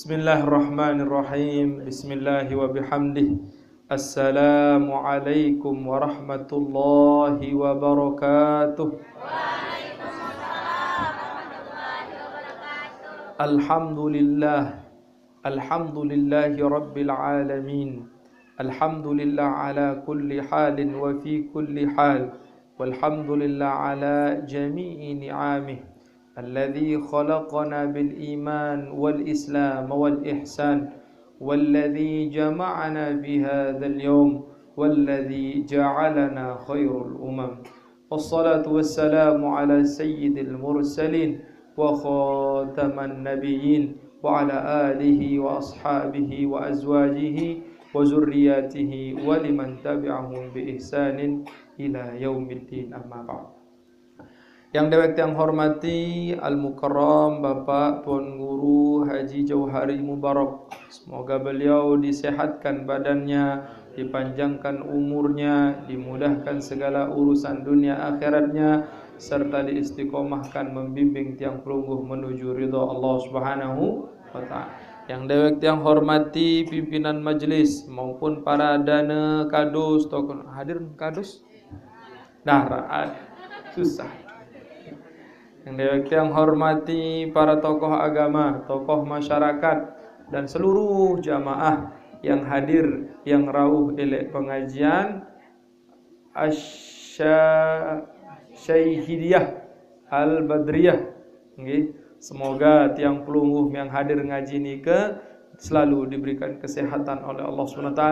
Bismillahirrahmanirrahim. Bismillah wa bihamdih. Assalamualaikum warahmatullahi wabarakatuh. Alhamdulillah. Alhamdulillahi rabbil alamin. Alhamdulillah ala kulli halin wa fi kulli hal. Walhamdulillah ala jami'i ni'amih. الذي خلقنا بالإيمان والإسلام والإحسان والذي جمعنا في هذا اليوم والذي جعلنا خير الأمم والصلاة والسلام على سيد المرسلين وخاتم النبيين وعلى آله وأصحابه وأزواجه وذرياته ولمن تبعهم بإحسان إلى يوم الدين أما بعد. Yang dewek yang hormati Al-Mukarram Bapak Tuan Guru Haji Jauhari Mubarak, semoga beliau disehatkan badannya, dipanjangkan umurnya, dimudahkan segala urusan dunia akhiratnya, serta diistiqomahkan membimbing tiang pelungguh menuju ridha Allah Subhanahu wa taala. Yang dewek yang hormati pimpinan majlis maupun para dana kadus, tokoh hadir kadus. Susah. Yang dewek yang hormati para tokoh agama, tokoh masyarakat dan seluruh jamaah yang hadir yang rawuh elek pengajian Asy-Syaihidiyah Al-Badriyah. Nggih, semoga tiang pelungguh yang hadir ngaji nika selalu diberikan kesehatan oleh Allah SWT,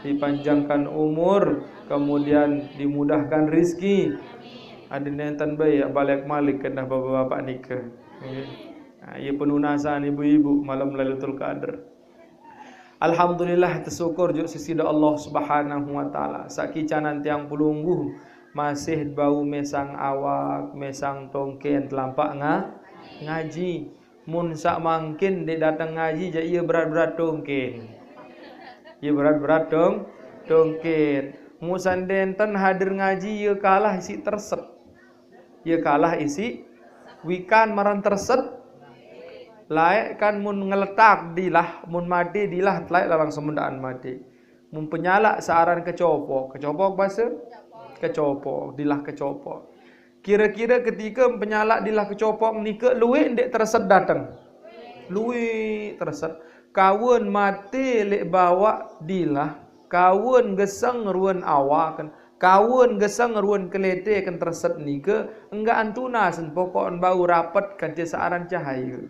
dipanjangkan umur, kemudian dimudahkan rizki. Ada nentan bayi balik malik kena bapak-bapak nikah. Ia penunasan ibu-ibu malam Lailatul Qadar. Alhamdulillah tersyukur juk sesida Allah Subhanahu wa taala. Sakicanan tiang pelungguh masih bau mesang awak, mesang tongken telampak ngaji. Mun sak mangkin dia datang ngaji je ia berat-berat tongken. Ia berat-berat tongken. Musan denten hadir ngaji ia kalah isi terset. Ia kalah isi wikan maran terset layak kan mun ngeletak dilah mun mati dilah layak larang semundaan mati mun penyalak searan kecopok bahasa kecopok dilah kecopok. Kira-kira ketika penyalak dilah kecopok nika luwe ndek terset datang luwe terset kawun mati lek bawa dilah kawun geseng ruan awakan kawun gesang ruan kelete kan terset nika enggak antuna sen pokok bau rapat kan searan cahaya.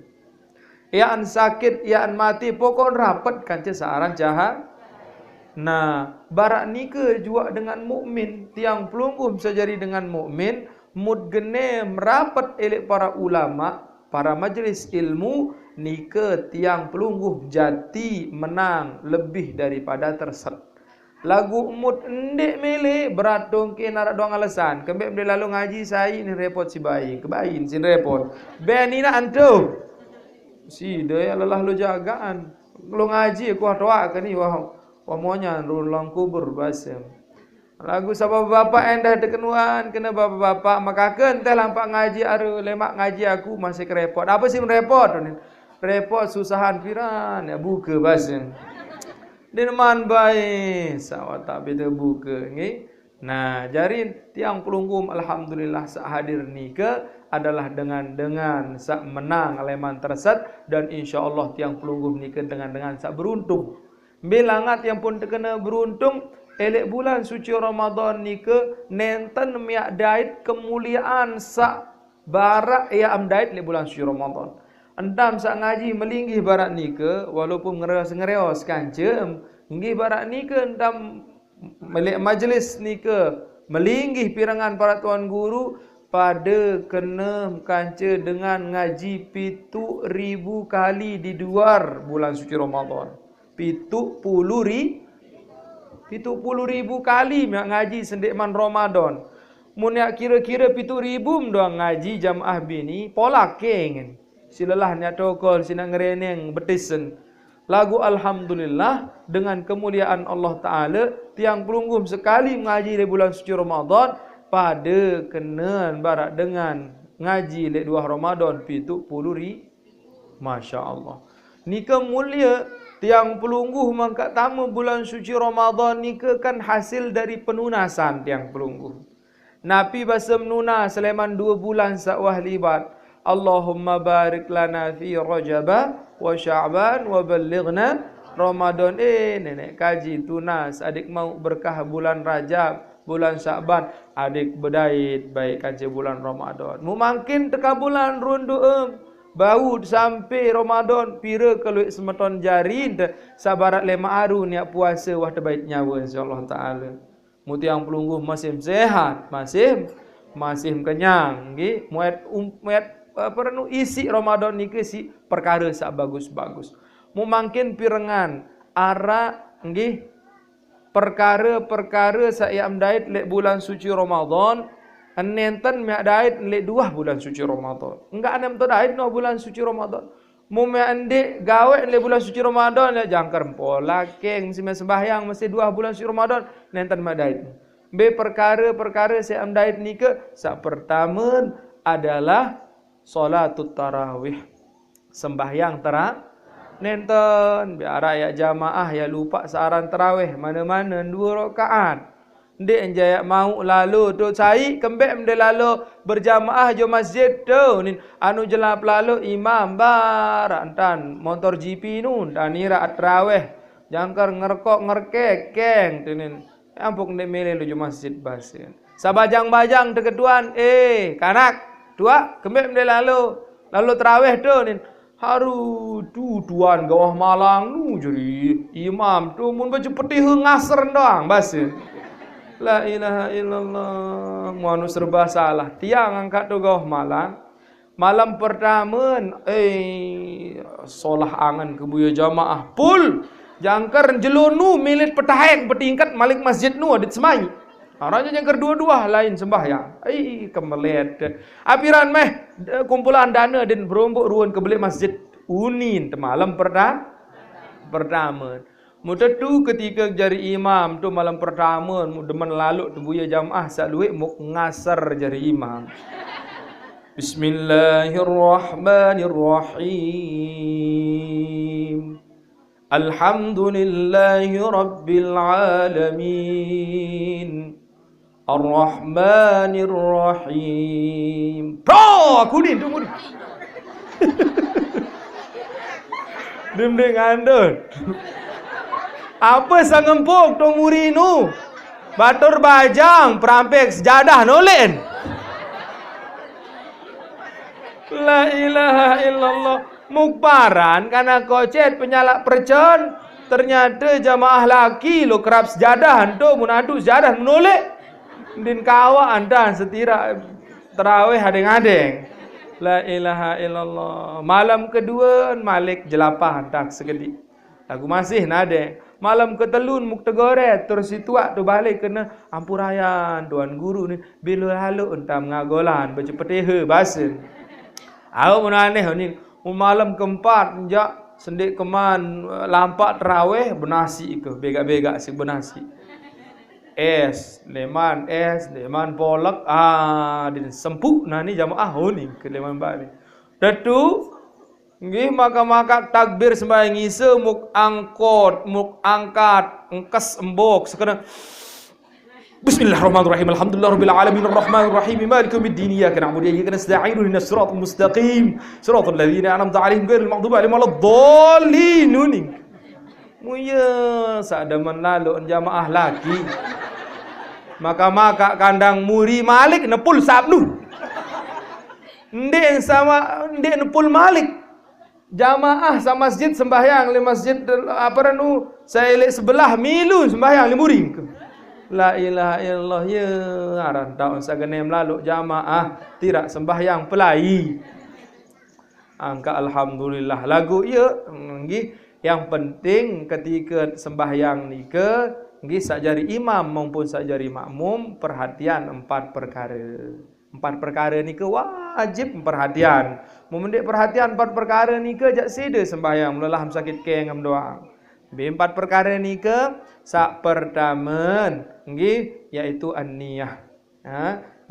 Yaan sakit, yaan mati pokok rapat kan searan cahaya. Nah, barak nika juga dengan mukmin, tiang pelungguh sejari dengan mukmin, mud gene merapat elek para ulama, para majlis ilmu nika tiang pelungguh jati menang lebih daripada terset. Lagu mut endek mele berat dongke narak doang alasan. Kembek dia lalu ngaji saya ni repot si bayi. Kebayin sin repot. Ben ni nak antu. Si dia lelah lu jagaan. Lu ngaji aku doa ke ni wah monya rulang kubur basem. Lagu sabab bapak endah dekenuan kena bapak-bapak maka teh lampak ngaji aru lemak ngaji aku masih kerepot. Apa sih repot ni? Repot susahan piran ya buka basem. Dineman baik sawat tak beda buka nggih. Nah, jari tiang pelunggum alhamdulillah sak hadir nika adalah dengan sak menang leman terset dan insyaallah tiang pelunggum nika dengan sak beruntung. Bilangat yang pun terkena beruntung elek bulan suci Ramadan nika nenten miak dait kemuliaan sak barak ya am dait le bulan suci Ramadan. Endam sak ngaji melinggih barat nika walaupun ngereos kancem nggih barat nika endam melek majlis nika melinggih pirangan para tuan guru pada kena kanca dengan ngaji 7,000 kali di luar bulan suci Ramadan. 70,000 kali ngaji sendekman Ramadan. Mun yak kira-kira 7,000 doang ngaji jamaah bini polak keng. Silalah ni tokol sina ngereneng betisen. Lagu alhamdulillah dengan kemuliaan Allah Taala tiang pelunggum sekali mengaji di bulan suci Ramadan pada kenan barak dengan ngaji le 2 Ramadan 70,000. Masya-Allah. Nika mulia. Tiang pelungguh mangkat tamu bulan suci Ramadan nika kan hasil dari penunasan tiang pelungguh. Nabi basa menunas seleman 2 bulan sakwah libat. Allahumma barik lana fi Rajab wa Sya'ban wa ballighna Ramadan. Nenek kaji tunas, adik mau berkah bulan Rajab, bulan Sya'ban, adik berdait baik kaji bulan Ramadan. Mungkin teka bulan rundu bau sampai Ramadan pira kalau semeton jari sabarat 5 hari niat puasa wah terbaik nyawa insyaallah taala. Mutiang pelungguh masih sehat, masih kenyang nggih. Muat apa isi Ramadan ni ke si perkara sak bagus-bagus. Mungkin pirengan ara nggih perkara-perkara saya amdait lek bulan suci Ramadan. Nenten mek dait lek 2 bulan suci Ramadan. Enggak anem to dait no bulan suci Ramadan. Mu mek ande gawe lek bulan suci Ramadan ya jangkar pola keng mesti sembahyang mesti 2 bulan suci Ramadan nenten mek dait. Be perkara-perkara saya am dait ni ke sak pertama adalah solatut tarawih. Sembahyang nenten biar ayat jamaah ya lupa saran tarawih mana-mana 2 rakaat. Dek enjaya mau lalu tu cai kembek mende lalu berjamaah jo masjid tu ni anu jelap lalu imam barantan motor GP nun dan ira atraweh jangkar ngerkok ngerkek keng tunin ampuk ndek mele lu jo masjid basin sabajang-bajang deketuan kanak tua kembek mende lalu tarawih tu ni haru tuan gawah malang nu jadi imam tu mun baju putih ngasar doang basin. La ilaha illallah. Muanu serba salah. Tiang angkat tu gauh malam. Malam pertama solah angan kebuya jamaah pul. Jangkar jelonu milit petaheng petingkat malik masjid nu adit semai. Aranya jangkar dua-dua lain sembahyang. Kemelet. Apiran meh kumpulan dana dan berombok ruan kebeli masjid unin malam pertama. Muda tu ketika jari imam tu malam pertama demen lalu tu buya jamaah sak luik muk ngasar jari imam. Bismillahirrahmanirrahim. Alhamdulillahi rabbil alamin. Ar-Rahmanir-Rahim. Aku ni tunggu ni. Dem ngandut. Apa sangempuk tong murinu? Batur bajang perampek sejadah nolen. La ilaha illallah. Mukparan karena kocet penyalak percon. Ternyata jamaah laki lo kerap sejadah tu munadu sejadah menolek. Din kawa anda setira tarawih adeng-adeng. La ilaha illallah. Malam kedua Malik jelapah tak segedi. Aku masih nade. Malam ketelun muktegore terus situak tu balik kena ampurayan tuan guru ni bila halu entam ngagolan baca petehe bahasa. Aku menaneh ni malam keempat jak sendik keman lampak terawih benasi ke begak-begak si benasi. Leman polak din sempuk nah ni jamaah ni ke leman balik. Datu nggih maka takbir sembahyang isa muk angkot muk angkat engkes embok sekarang Bismillahirrahmanirrahim alhamdulillahirabbil alamin arrahmanir rahim maliki yaumiddin iyyaka na'budu wa iyyaka nasta'in ihdinas siratal mustaqim siratal ladzina an'amta 'alaihim ghairil maghdubi 'alaihim waladdallin muya sadaman lalu jamaah laki maka kandang muri Malik nepul sabnu ndek nepul Malik jamaah sama masjid sembahyang le masjid apa ranu saya le sebelah milu sembahyang le muring. La ilaha illallah ya aran taun sagenem lalu jamaah tidak sembahyang pelai. Angka alhamdulillah lagu ya nggih yang penting ketika sembahyang nika nggih sakjari imam maupun sakjari makmum perhatian 4 perkara. 4 perkara ni ke wajib perhatian. Memendek perhatian 4 perkara ni ke jak sida sembahyang mulalah sakit kengam doang. 4 perkara ni ke sak pertama nggih iaitu an-niyah.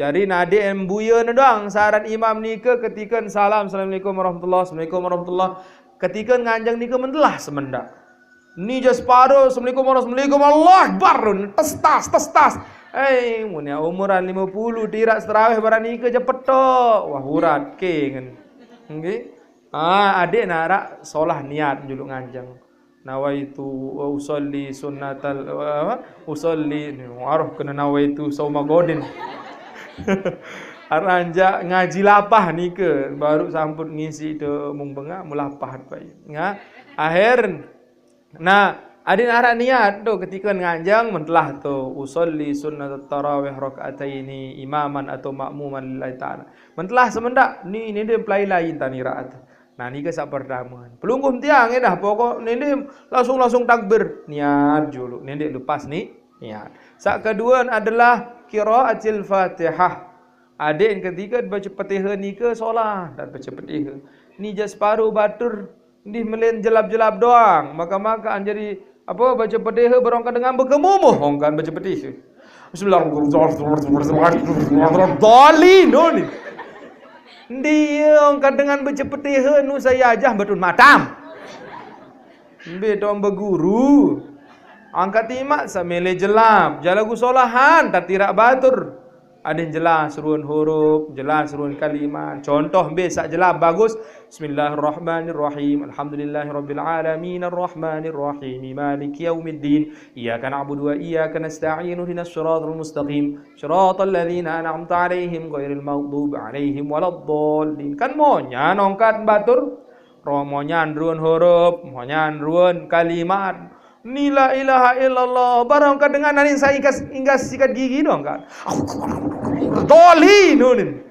Jadi nade embuya doang syarat imam ni ke ketika salam assalamualaikum warahmatullahi wabarakatuh. Assalamualaikum warahmatullahi ketika nganjang ni ke mentelah semendak. Ni je separuh, Assalamualaikum warahmatullahi wabarakatuh, Allah Akbar, tas. Mun ya umuran 50 tirak tarawih barang ni ke je petok. Wah urat ke kan. Nggih. Adik nak solah niat juluk nganjang. Nawaitu usolli sunnatal usolli arah kena nawaitu sauma godin. Aranja ngaji lapah ni ke baru samput ngisi tu mung bengak mulapah baik. Ya. Akhir adin arak niat tu ketika nganjang mentelah tu usolli sunnatat tarawih rakaataini imaman atau makmuman lillahi taala. Mentelah semendak ni dia pelai lain tani raat. Nah ni ke sak pertama. Pelungguh tiang dah pokok ni langsung takbir niat dulu. Ni lepas ni niat. Sak kedua adalah qiraatil Fatihah. Adik yang ketiga baca Fatihah ni ke solat dan baca Fatihah. Ni je separuh batur ni melen jelap-jelap doang. Maka jadi apa baca Fatihah berongkan dengan berkemumuh ongkan baca Fatihah. Bismillahirrahmanirrahim. Dia ongkan dengan baca Fatihah nu saya ajah betul matam. Betom berguru. Angkat timak samele jelap. Jalagu solahan tak tirak batur. Ada yang jelas ruan huruf, jelas ruan kalimat. Contoh sak jelas bagus. Bismillahirrahmanirrahim. Alhamdulillahirabbil alamin arrahmanirrahim maliki yaumiddin. Iyyaka na'budu wa iyyaka nasta'in ihdinas siratal mustaqim. Siratal ladzina an'amta 'alaihim ghairil maghdubi 'alaihim waladdallin. Kan monya nongkat batur. Romonyan ruan huruf, monyan ruan kalimat. Ni la ilaha illallah. Barang kan dengan nani saya inggas sikat gigi dong kan. Doli nunin.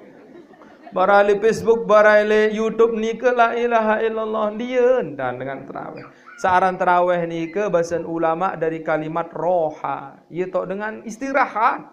Barale Facebook, barale YouTube ni ke la ilaha illallah dia dan dengan tarawih. Saran tarawih ni ke bahasan ulama dari kalimat roha. Ia tok dengan istirahat.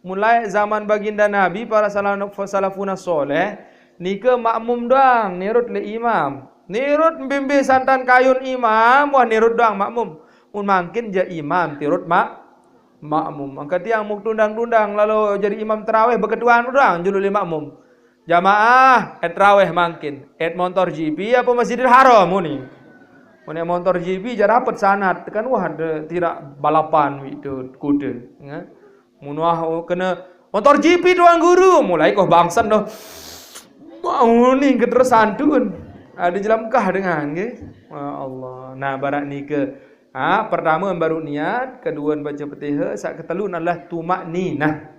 Mulai zaman baginda Nabi para salafun soleh ni ke makmum doang nirut le imam. Nirut bimbi santan kayun imam, wah nirut doang makmum. Mungkin jadi imam tirut makmum. Angkat tiang muk tundang-tundang lalu jadi imam tarawih berketuaan orang julul makmum. Jamaah tarawih mungkin. Motor GP apa Masjidil Haram muni. Muni motor GP jar rapat sanad kan wah ada tidak balapan itu kuda. Ya. Mun wah kena motor GP doang guru mulai kau bangsan doh. Mau ni keterusan tun. Ada jelamkah dengan nggih. Allah. Nah barak ni ke pertama baru niat, kedua baca Fatihah, sak ketelun adalah tumakninah.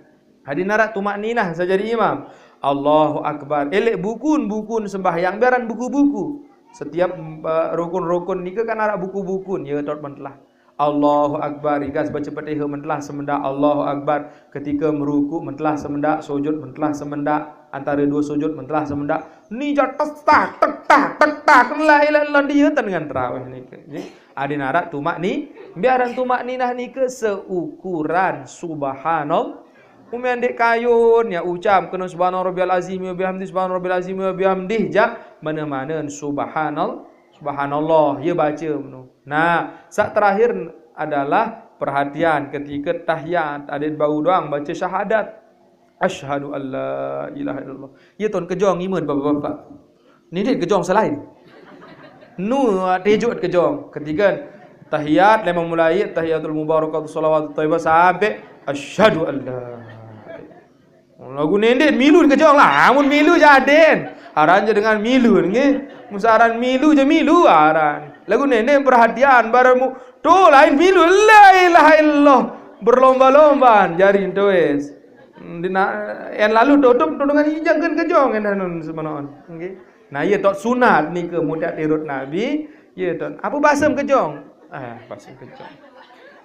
Hadi narak tumakninah saya jadi imam. Allahu Akbar. Elek bukun sembahyang biaran buku-buku. Setiap rukun-rukun ni kan narak buku-buku ya tot mentelah. Allahu Akbar. Ikas baca Fatihah mentelah semendak Allahu Akbar. Ketika meruku mentelah semendak, sujud mentelah semendak, antara dua sujud mentelah semendak. Ni jatuh tak la ilaha illallah dia dengan tarawih ni ke. Ada narak tumak ni, biaran tumak ninah ni ke seukuran subhanallah. Umian dek kayun ya ucap kena subhana rabbiyal azim wa bihamdi subhana rabbiyal azim wa bihamdi ja mana-mana subhanallah ya baca menu. Nah, sak terakhir adalah perhatian ketika tahiyat ada bau doang baca syahadat. Asyhadu alla ilaha illallah. Ya tuan kejong iman bapak-bapak. Ni dia kejong selain. Nu tejut kejong. Ketiga tahiyat lema mulai tahiyatul mubarakatuh salawatut thayyibah sampai asyhadu alla. Lagu nendek milu kejong lah. Amun milu jaden. Aran je dengan milu nggih. Musaran milu je milu aran. Lagu nendek perhatian baramu tu lain milu la ilaha illallah. Berlomba-lomba jari tu wes. Yang lalu tutup dengan hijangkan kejong endanun semenon nggih. Nah ia tok sunat ni ke mudah tirut Nabi, ya tok. Apa basem kejong? Basem kejong.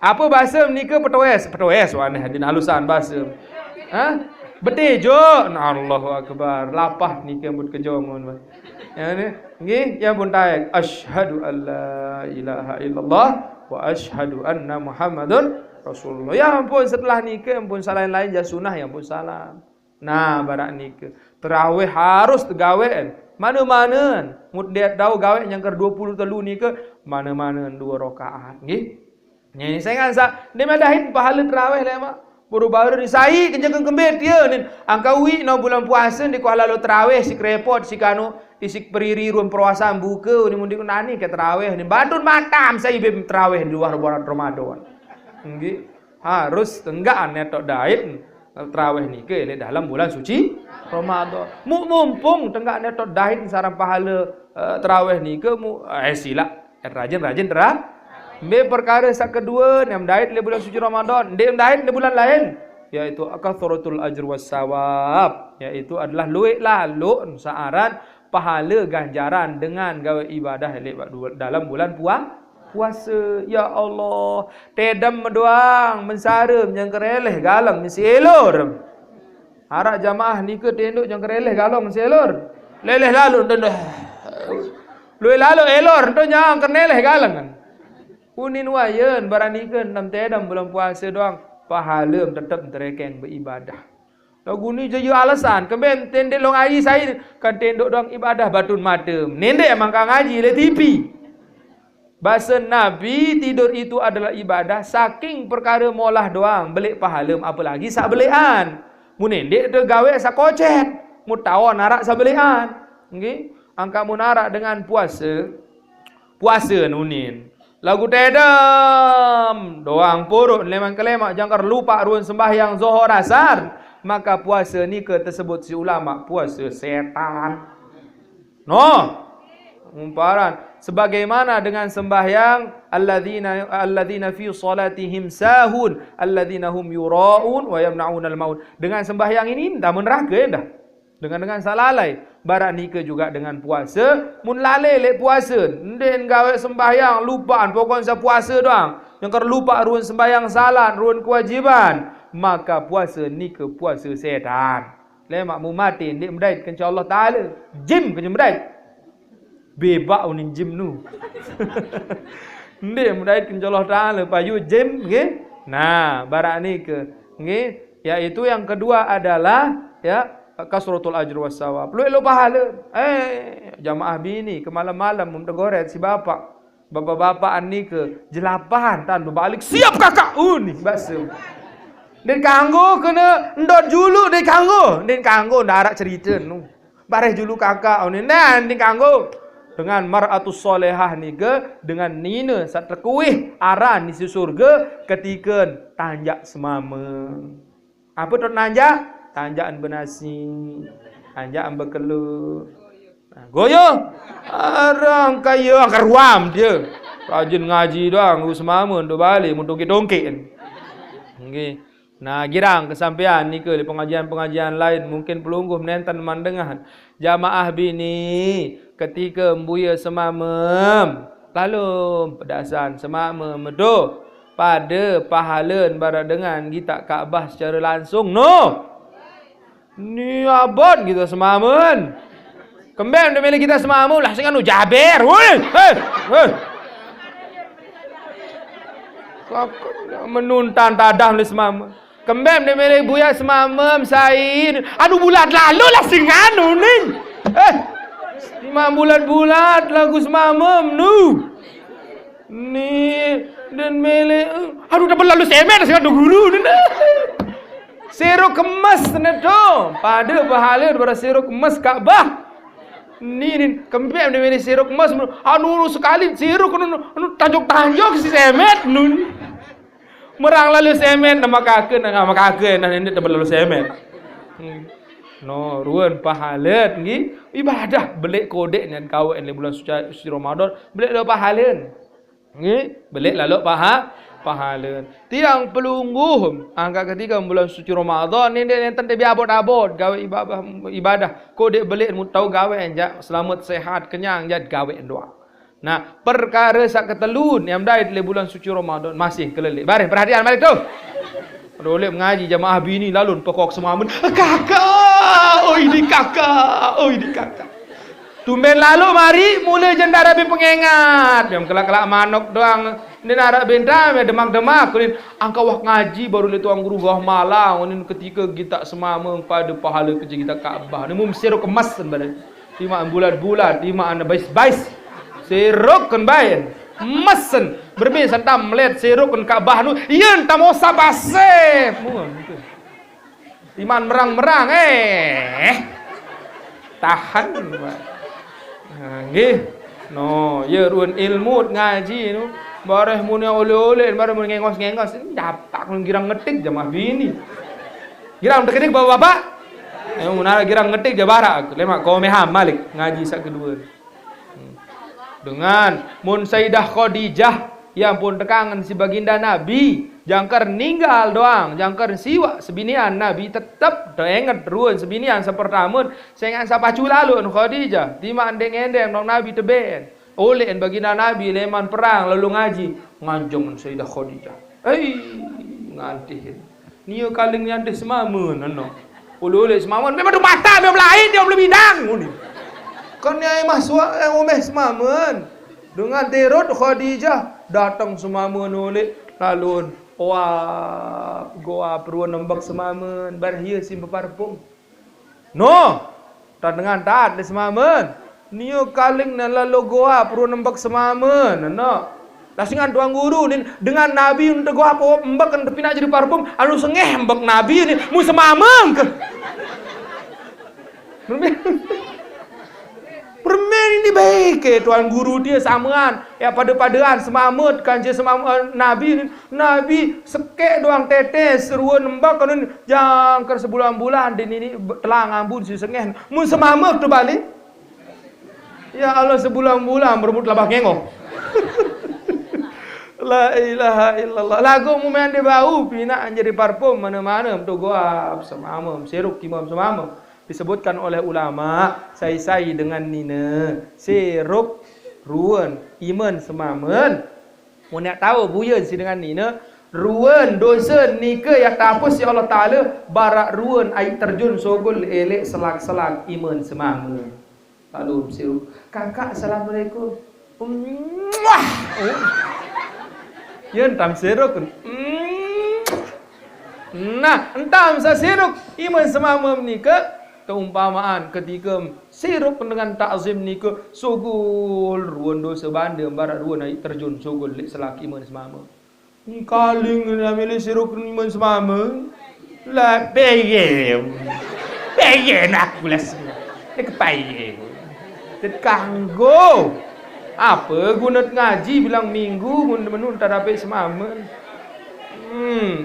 Apa basem ni ke petowes waneh din halusan basem. Betejo. Allahu Akbar. Lapah ni ke but kejong mun. Ya ni nggih ya pun taek asyhadu alla ilaha illallah wa asyhadu anna Muhammadun Rasulullah. Ya ampun setelah nikah ampun salah lain ja sunah ya ampun salam. Nah barak nikah. Tarawih harus tegawean. Mana-mana mut dia tahu gawe yang ke 20 telu nikah mana-mana 2 rakaat nggih. Nyi saya ngasa dia madahin pahala tarawih lah mak. Baru-baru ni sai kencang kembet dia ni. Angkawi no bulan puasa di Kuala Lumpur tarawih si repot si kanu isik periri ruang perwasaan buka ni mundi nani ke tarawih ni. Badun matam saya bem tarawih di luar bulan Ramadan. Nggih. Harus tenggaan netok daid tarawih ni ke dalam bulan suci Ramadan. Mumpung tenggak netok daid sarang pahala tarawih ni ke sila rajin-rajin Be perkara sak kedua ni daid le bulan suci Ramadan, dia daid le bulan lain iaitu akathratul ajr was sawab, iaitu adalah luik lalu saaran pahala ganjaran dengan gawe ibadah dalam bulan puasa. Ya Allah, tedam doang mensara yang kereleh galang mesti elor. Harap jamaah ni ke tenduk yang kereleh galang mesti elor. Leleh lalu dah. Luik lalu elor tu yang kereleh galang kan. Unin wayan baranikan enam tedam bulan puasa doang pahala tetap terekeng beribadah. Lagu ni je alasan kemben tendek long ngaji saya kan tenduk doang ibadah batun mata. Nendek emang kang ngaji le TV. Bahasa Nabi tidur itu adalah ibadah saking perkara molah doang belik pahala apalagi sak belian. Mu nendek tu gawe sak kocet. Mu tawon narak sak belian. Nggih. Angka mu narak dengan puasa nunin. Lagu tedam doang purut leman kelemak jangkar lupa ruan sembahyang zuhur asar, maka puasa ni ke tersebut si ulama puasa setan. Umparan sebagaimana dengan sembahyang alladzina fi salatihim sahun alladzina hum yuraun wa yamnaunal maut. Dengan sembahyang ini dah neraka dah. Dengan salalai barat ni ke juga dengan puasa mun lalai lek puasa den gawe sembahyang lupaan pokon sa puasa doang yang kar lupa ruan sembahyang salat ruan kewajiban maka puasa ni ke puasa setan lemak mu mati ndik mendait ke insyaallah taala jim ke mendait bebak unin jim nu ndik mendait ke insyaallah taala payu jim nggih nah barat ni ke nggih yaitu yang kedua adalah kasratul ajr was sawab. Lu pahala. Jamaah bini ke malam-malam mendegoret si bapak ni ke jelapan tan berbalik siap kakak. Ni bahasa. Den kanggo kena ndot julu den kanggo darat cerita nu. Bareh julu kakak ni nan den kanggo dengan mar'atus solehah ni ke dengan nina sat terkuih aran di surga ketika tanjak semama. Apa tu tanjak? Tanjakan bernasi, tanjakan berkelur. Goyo, orang kaya angkat ruam dia. Rajin ngaji doang, lu semama untuk balik, untuk dongkit. Okay. Nah, girang kesampean ni ke di pengajian-pengajian lain mungkin pelungguh menentan mandengan. Jamaah bini ketika mbuya semamam, lalu pedasan semamam medo pada pahalan barat dengan kita Kaabah secara langsung. No. Ni abad kita semamun. Kembali dia kita semamun lah senganu jaber. Menuntan tadah le semamun. Kembali dia milih buya semamam sain. Aduh bulan lalu lah senganu ni. 5 bulan lagu semamam nu. Ni dan milih aduh dah berlalu semen senganu guru ni. Siruk kemas neto pada pahala daripada siruk kemas Kaabah. Ni kempem dia ini siruk kemas anu sekali siruk anu tanjuk si semet nun. Merang lalu semet nama kakek nah ini tak lalu semet. No ruan pahala ni ibadah belik kodek dengan kawan di bulan suci Ramadan belik lalu pahala. Nggih, belik lalu pahala. Tiang pelungguh angka ketika bulan suci Ramadan ni dia tanda biabot-abot gawe ibadah kodek belik mu tau gawe anjak selamat sehat kenyang jad gawe doa. Nah, perkara sak ketelun yang dai di bulan suci Ramadan masih kelelik. Bareh perhatian mari tu. Boleh mengaji jamaah bini lalu pokok semua kakak. Oh ini kakak. Tumben lalu mari mula jendara bin pengengat. Yang kelak-kelak manok doang. Ini narak bentang demak-demak. Kemudian angka wak ngaji baru le tuang guru gah malang. Ini ketika kita semama pada pahala kerja kita Kaabah. Ini siruk kemas sebenarnya. 5 bulan-bulan, 5 anak bais-bais. Siruk kan bayan. Mesen. Bermin santam melet seruk kan Ka'bah nu. Yen tamosa basep. Mun gitu. Iman merang-merang tahan Pak. Nggih. No, ye ruan ilmu ngaji nu. Bareh mun oleh-oleh bareh mun ngengos-ngengos dapat mun girang ngetik jamaah bini. Girang ngetik bapak-bapak. Mun ara girang ngetik jabara lemak komeham malik ngaji sak kedua. Dengan mun Sayyidah Khadijah yang pun tekangan si baginda Nabi jangkar ninggal doang jangkar siwa sebinian Nabi tetap ingat ruan sebinian sepertama saya ingat sapacu lalu Khadijah tima endeng-endeng nong Nabi teben oleh baginda Nabi leman perang lalu ngaji nganjong Sayyidah Khadijah ngantihin niyo kaling nyandeh semamun no oleh semamun memang mata memang lain dia belum bidang ni kan nyai masuk omeh semamun dengan terot Khadijah datang semamun oleh lalu wah goa peruan nembak semamun barhia sim parfum no tak dengan tak de semamun niyo kaling na lalu goa peruan nembak semamun no lasingan tuang guru ni dengan Nabi untuk goa apa mbak kan tapi nak jadi parfum anu sengeh mbak Nabi ni mu semamun ke permen ini baik tuan guru dia samaan ya pada-padaan semamet kanje semamet Nabi sekek doang tetes seruan nembak kan jangkar sebulan-bulan di ini telang ambun si sengeh mun semamet tu balik ya Allah sebulan-bulan bermut labah ngengok la ilaha illallah lagu mu main dia bau pina jadi parfum mana-mana tu gua semamet seruk kimam semamet disebutkan oleh ulama sai-sai dengan nina seruk ruan iman semamen mun nak tahu buyeun si dengan nina ruan dosa nika yang tapus si Allah Taala barak ruan air terjun sogol elek selak-selak iman semamen lalu seruk kakak assalamualaikum yen tam seruk nah entam sa seruk iman semamen nika keumpamaan ketika sirup dengan takzim ni ke sogol ruan dosa banda barat ruan air terjun sogol lek selaki men semama ni kaling ambil sirup men semama la peye nak pulas nek paye tekanggo apa guna ngaji bilang minggu mun tak dapat semama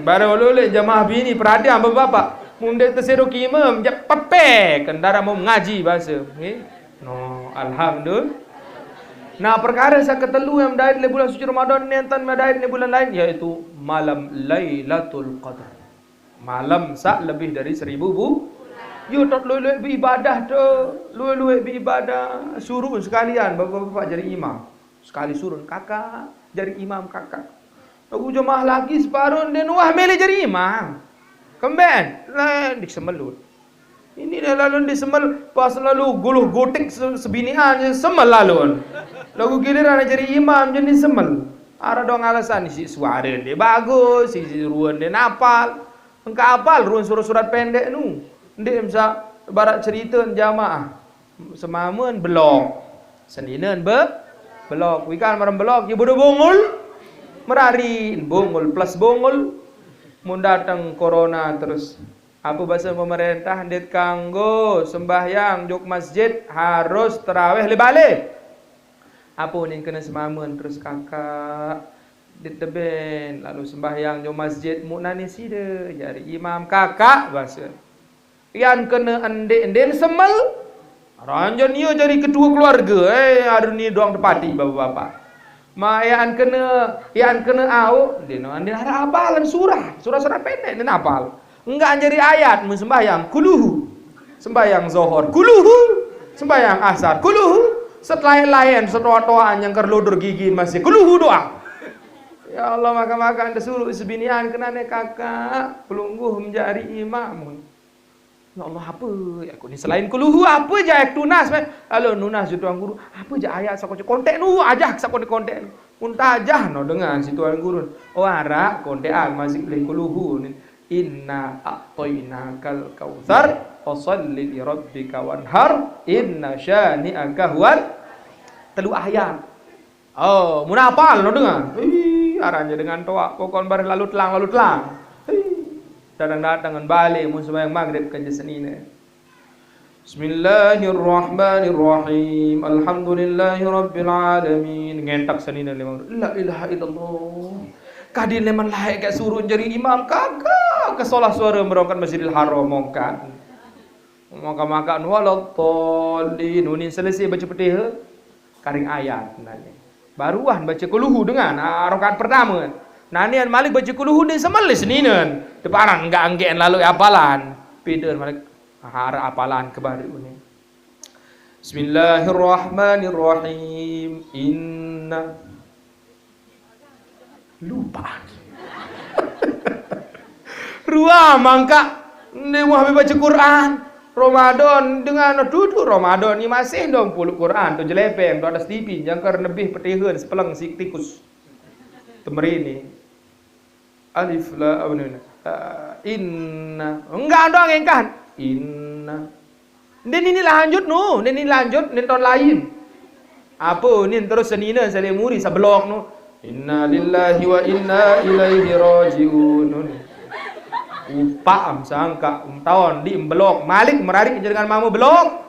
baru oleh jamaah bini perhatian bapak mundek terseruk imam jak pepe kendara mau ngaji bahasa no alhamdulillah nah perkara saya ketelu yang dait le bulan suci Ramadan nentan dait le bulan lain yaitu malam Lailatul Qadar malam sak lebih dari 1000 you tak luwe beribadah tu luwe beribadah suruh sekalian bapak-bapak jadi imam sekali suruh kakak jadi imam kakak aku jemaah lagi separuh dan wah mele jadi imam kemben lain disemelut ini dah lalu disemel pas lalu guluh gotik sebinian semel lalu lagu giliran jadi imam jadi semel ada dong alasan si suara dia bagus si ruan dia napal engkau apal ruan surat-surat pendek nu dia bisa barat cerita jamaah semamun blok seninan blok wikan marang blok you bodoh bongol merari bongol plus bongol mun datang corona terus apa bahasa pemerintah hendak kanggo sembahyang jok masjid harus tarawih lebale apa ni kena semamun terus kakak diteben lalu sembahyang jok masjid munani sida jadi imam kakak bahasa yang kena ende semel ranjan dia jadi ketua keluarga ada ni doang tepati bapak-bapak ma yang kena au dino andin ada apalan surah pendek dan apal enggak jadi ayat sembahyang kuluhu sembahyang zuhur kuluhu sembahyang asar kuluhu setlain-lain setoa-toaan yang kerlodur gigi masih kuluhu doa ya Allah maka anda suruh sebinian kena ne kakak pelungguh menjadi imam ya Allah apa ya aku ni selain kuluhu apa je ayat tunas halo nunas tuan guru apa je ayat sakoce kontek nu aja sakoce kontek muntajah no dengan si tuan guru oh ara kontean masih le kuluhu ni inna a'tainakal kautsar fasalli li rabbika wanhar inna syani'aka huwal telu ayat oh mun hafal no dengan arahnya dengan toa. Pokok bar lalu telang. Datang balik mun sembahyang maghrib kerja senina. Bismillahirrahmanirrahim. Alhamdulillahirabbil alamin. Ngentak senina lemang. La ilaha illallah. Kadin leman layak kat suruh jadi imam kakak ke solah suara merongkat Masjidil Haram mongkat. Maka waladhdallin. Nunin selesai baca Fatihah karing ayat nanya. Baruan baca kuluhu dengan rakaat pertama. Nanian Malik baca kuluhu dia semalis ninen. Deparan enggak anggean lalu apalan. Peter Malik harap apalan kebaru ni. Bismillahirrahmanirrahim. Inna lupa. Ruah mangka ni wahbi baca Quran. Ramadan dengan duduk Ramadan ni masih dong puluh Quran tu jelepeng tu ada stipi jangkar lebih petihan sepelang si tikus temeri ni alif la inna enggak dong engkan inna ini lanjut nu ini lanjut ni tahun lain apa ni terus senina saya muri seblok nu inna lillahi wa inna ilaihi rajiun. Upam sangka tahun di blok Malik merarik dengan mamu blok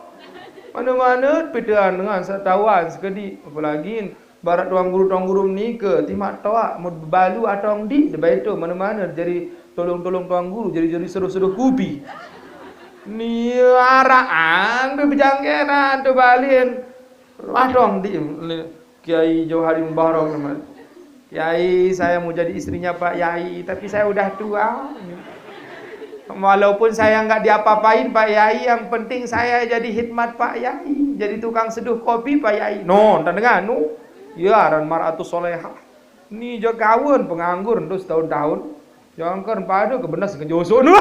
mana-mana pedan dengan setawan sekedi apalagi barat tuang guru ni ke timak tawa mau balu atau di debai tu mana-mana jadi tolong tuang guru jadi seru-seru kubi ni araan tu berjangkenan tu balin atong di Kiai Johari Mubarak nama Kiai saya mau jadi istrinya Pak Yai tapi saya udah tua. Walaupun saya enggak diapa-apain Pak Yai, yang penting saya jadi khidmat Pak Yai, jadi tukang seduh kopi Pak Yai. No, tak dengar nu. Ya, ran mar'atus solehah. Ni jo kawan penganggur terus tahun-tahun. Jangan kan pada kebenas kejoso nu.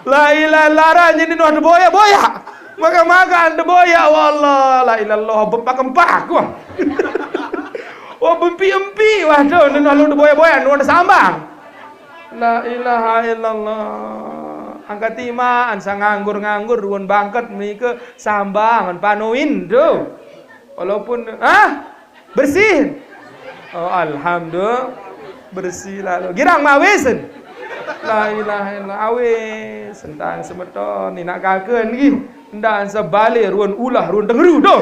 La ilaha illallah jadi nu ada boya. Makan ada boya wallah la ilallah bempak-empak wah. Oh bempi-empi waduh nu ada boya nu ada sambang. La ilaha illallah. Angkat timaan sang nganggur ruan bangkat mereka sambangan panuin tu. Walaupun bersih. Oh alhamdulillah bersih lalu. Girang mawisen. La ilaha illallah awis sentan semeton ni nak kakeun lagi. Ndak sebalik ruan ulah ruan dengeru tu.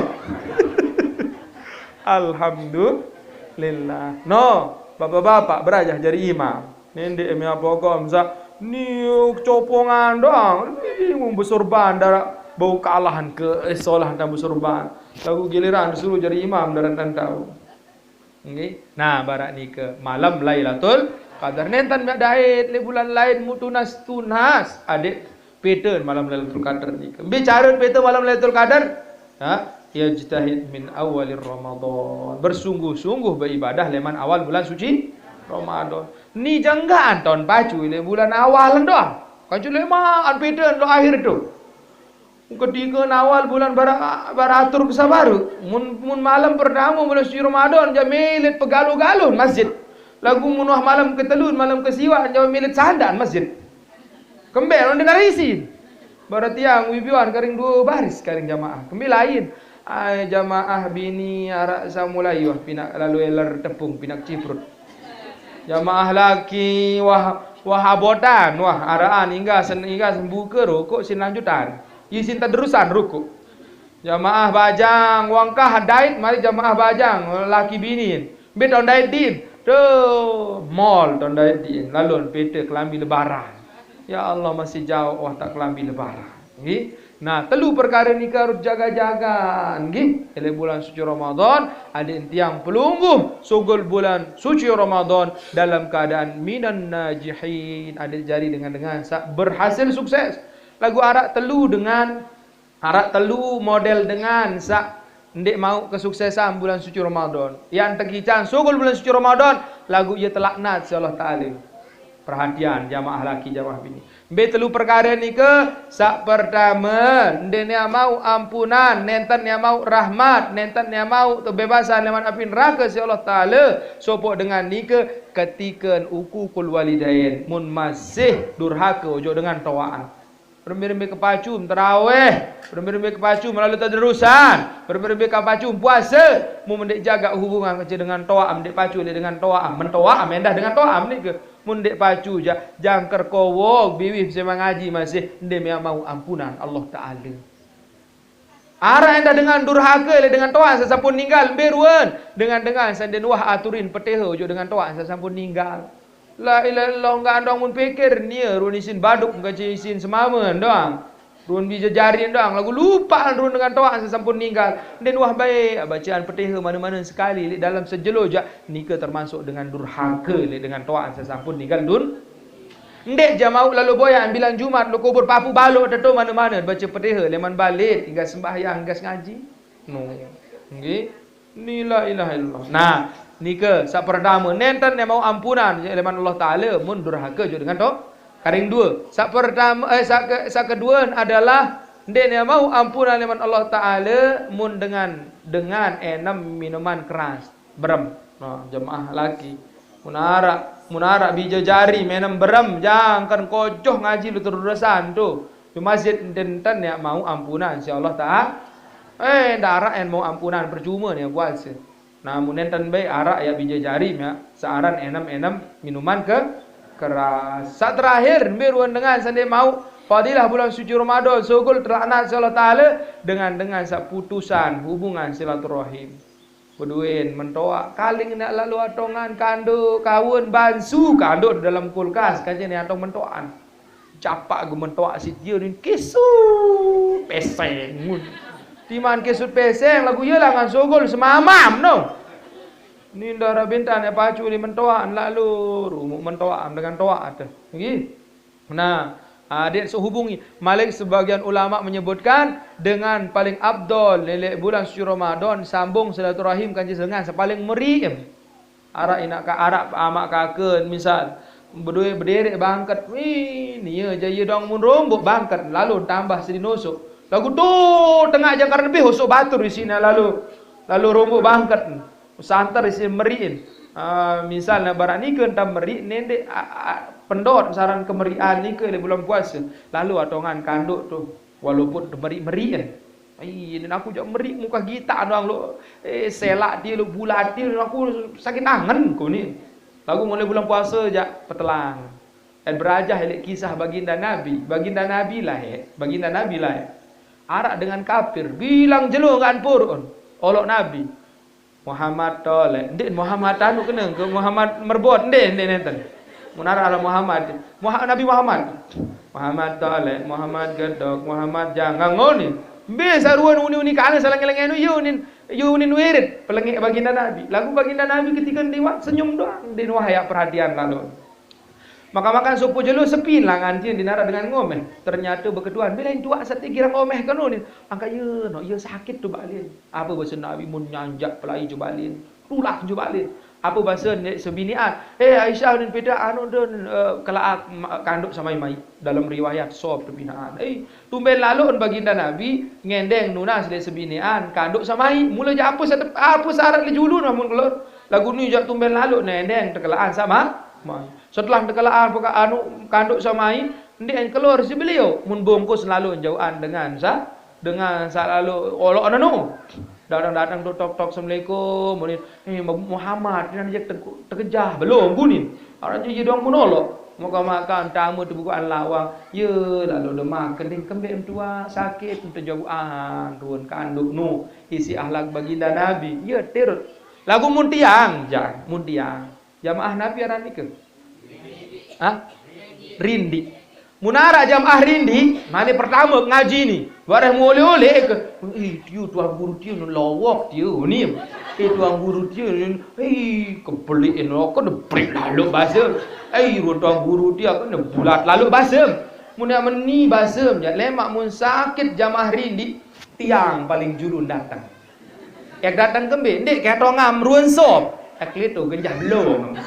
Alhamdulillah. No, bapak-bapak berajah jadi imam. Nende emi apogom sa ni copongan doang ni bersorban darah bau kealahan ke solah dan bersorban lagu giliran disuruh jadi imam darah tahu nggih nah barak ni ke malam Lailatul Qadar nentan mek daid le bulan lain mutunas adik peten malam Lailatul Qadar ni ke bicara peten malam Lailatul Qadar yajtahid min awalir Ramadan bersungguh-sungguh beribadah leman awal bulan suci Ramadan. Ni janggaan tahun pacu le bulan awal doang. Kacu lemah anpeden lo akhir tu. Ketika awal bulan baratur kesabaru. Mun malam pertama bulan suci Ramadan jam milit pegalu-galun masjid. Lagu munuh malam ketelun malam kesiwa jam milit sandan masjid. Kembel on dengar isin. Barat tiang wibiwan kering dua baris kering jamaah. Kembel lain. Jamaah bini arak samulai wah pinak lalu eler tepung pinak ciprut. Jamaah laki wahabotan wah araan hingga sembuka rukuk sin lanjutan izin tadrusan rukuk jamaah bajang wangkah dait mari jamaah bajang laki binin bet on dait din tu mall on dait din lalu pete kelambi lebaran ya Allah masih jauh wah tak kelambi lebaran nggih nah telu perkara ni harus jaga-jaga nggih ele bulan suci Ramadan ada tiang pelungguh sugul bulan suci Ramadan dalam keadaan minan najihin ada jari dengan berhasil sukses lagu arak telu model dengan sak ndek mau kesuksesan bulan suci Ramadan yang tegican sugul bulan suci Ramadan lagu ia telaknat insyaallah taala perhatian jamaah laki jamaah bini betelu perkara ni ke sak pertama ndenya mau ampunan nenten yang mau rahmat nenten yang mau kebebasan leman api neraka si Allah taala sopok dengan ni ke ketikeun ukukul walidain mun masih durhaka ojo dengan tawaan berembe-rembe kepacu tarawih, berembe-rembe kepacu melalui tadarusan, berembe-rembe kepacu puasa, mu mendek jaga hubungan kerja dengan toa, mendek pacu dengan toa, mentoa mendah dengan toa mendek ke, mendek pacu jangker kowo biwih sema ngaji masih ndek mau ampunan Allah Taala. Ara anda dengan durhaka le dengan toa sasampun ninggal beruan dengan sanden wah aturin peteho jo dengan toa sasampun ninggal. La ilaha illallah enggak andong mun pikir nia run isin baduk enggak isin semamen doang. Run bija jari doang lagu lupa run dengan toa sasampun ninggal. Den wah baik bacaan peteho mana-mana sekali le dalam sejelo ja nika termasuk dengan durhaka le dengan toa sasampun ninggal dun. Ndek jamau lalu boyan bilang Jumat lu kubur papu balok tetu mana-mana baca Fatihah leman balik hingga sembahyang hingga ngaji. No. Nggih. La ilaha illallah. Nah, nika sak pertama nenten yang mau ampunan leman Allah Taala mun durhaka jo dengan to. Karing dua. Sak pertama sak kedua adalah ndek yang mau ampunan leman Allah Taala mun dengan enam minuman keras. Berem. Nah, jemaah laki. Munara bija jari menam berem jangan kocoh ngaji lu terusan tu. Di masjid denten ya mau ampunan insyaallah taala. Darak yang mau ampunan percuma ni puasa. Namun enten baik arak ya bija jari ya searan enam minuman keras. Saat terakhir beruan dengan sande mau fadilah bulan suci Ramadan sogol terlaknat insyaallah taala dengan putusan hubungan silaturahim. Berduin mentoak kaling nak lalu atongan kanduk kawun bansu kanduk dalam kulkas kaje ni atong mentoan capak gu mentoak si dia ni kesu peseng timan kesut peseng lagu ye lah ngan sogol semamam no ni ndara bintan ya pacu ni mentoan lalu rumuk mentoan dengan toak ada nggih nah adik sehubungi Malik sebagian ulama menyebutkan dengan paling abdol lelek bulan suci Ramadan sambung silaturahim kanji dengan sepaling meriam. Arak inak ka arak amak kakeun misal berdiri bangkat ni ya jaya dong mun rombok bangkat lalu tambah sedinusuk. Lagu tu tengah jangkar lebih husuk batur di sini lalu rombok bangkat santar di sini meriin. Misalnya barang ni ke entam meri nendek pendot saran kemerian ni ke bulan puasa lalu atongan kanduk tu walaupun meri-merian dan aku jak meri muka kita doang lu selak dia lu bulat dia aku sakit tangan ku ni lagu mulai bulan puasa jak petelang dan berajah elek kisah baginda Nabi lah arak dengan kafir bilang jelo kan pur olok Nabi Muhammad tolek ndek Muhammad anu kena ke Muhammad merbot ndek nenten munara ala Muhammad tolek Muhammad gedok Muhammad jangan ngoni bisa ruan uni kana salang-salang yunin wirid pelengik baginda Nabi lagu baginda Nabi ketika dewa senyum doang den wahaya perhatian lalu makan supu jelo sepi langan dia dinara dengan ngomeh ternyata berkeduan bilain tua sate kira ngomeh kan ni angka ye no ye sakit tu balin apa bahasa Nabi mun nyanjak pelai tu balin tulah tu balin apa bahasa sebinian Aisyah dan peda anu don kelak kanduk sama mai dalam riwayat sob binaan tumben lalu baginda Nabi ngendeng nunas le sebinian kanduk sama mai mula je apa syarat le julu namun keluar lagu ni jak tumben lalu nendeng tekelaan sama mai setelah tekelaan buka anu kanduk sama mai ndek keluar si beliau mun bungkus lalu jauhan dengan lalu olok anu datang tok assalamualaikum Muhammad dia nak terkejah belum bunin orang je doang menolok muka makan tamu tu bukan lawang ya lalu lemah kening kembem tua sakit untuk jauhan ruan kanduk nu isi akhlak baginda Nabi ya terus lagu muntiang jamaah Nabi aran ni ke rindi munara jamaah rindi mana pertama ngaji ni barang oleh-oleh ke tiu tuan guru tiu lawak tiu ni tuan guru tiu kebeliin aku debrik lalu basem tuan guru dia kan bulat lalu basem mun meni basem je lemak mun sakit jamaah rindi tiang paling julun datang yang datang kembe ndek ketongam ruan sop akli tu genjah belum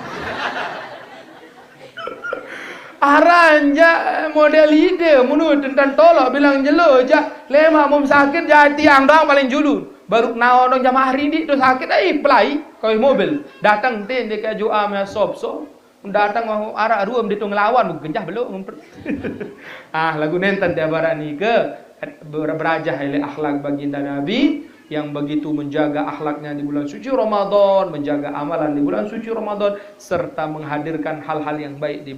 aranja model ide menurut tentang tolak bilang jelo ja lemak mum sakit ja tiang doang paling julun baru naon jamaah rindi tu sakit pelai kau mobil datang tin dekat jua me sop Datang mau arah ruam di tong lawan genjah belum. Lagu nenten dia barani ke berajah ile akhlak baginda Nabi yang begitu menjaga akhlaknya di bulan suci Ramadan, menjaga amalan di bulan suci Ramadan, serta menghadirkan hal-hal yang baik di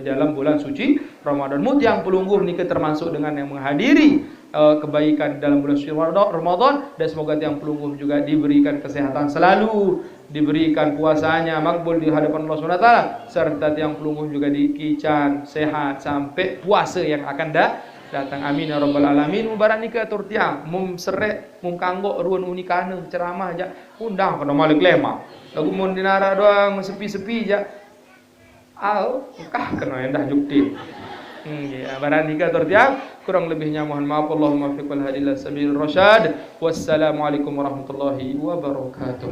dalam bulan suci Ramadan. Mutiang pelungguh nikah termasuk dengan yang menghadiri kebaikan dalam bulan suci Ramadan, dan semoga tiang pelungguh juga diberikan kesehatan selalu, diberikan puasanya makbul di hadapan Allah SWT, serta tiang pelungguh juga dikican sehat sampai puasa yang akan datang. Amin ya rabbal alamin. Mubarak nikah atur tiang mum serek mum kanggo ruan unikana ceramah aja undang kena malik lema lagu mun dinara doang sepi-sepi aja kah kena endah jukti. Ya, barang nikah atur tiang kurang lebihnya mohon maaf. Allahumma fiqhal hadillah sabil rasyad. Wassalamualaikum warahmatullahi wabarakatuh.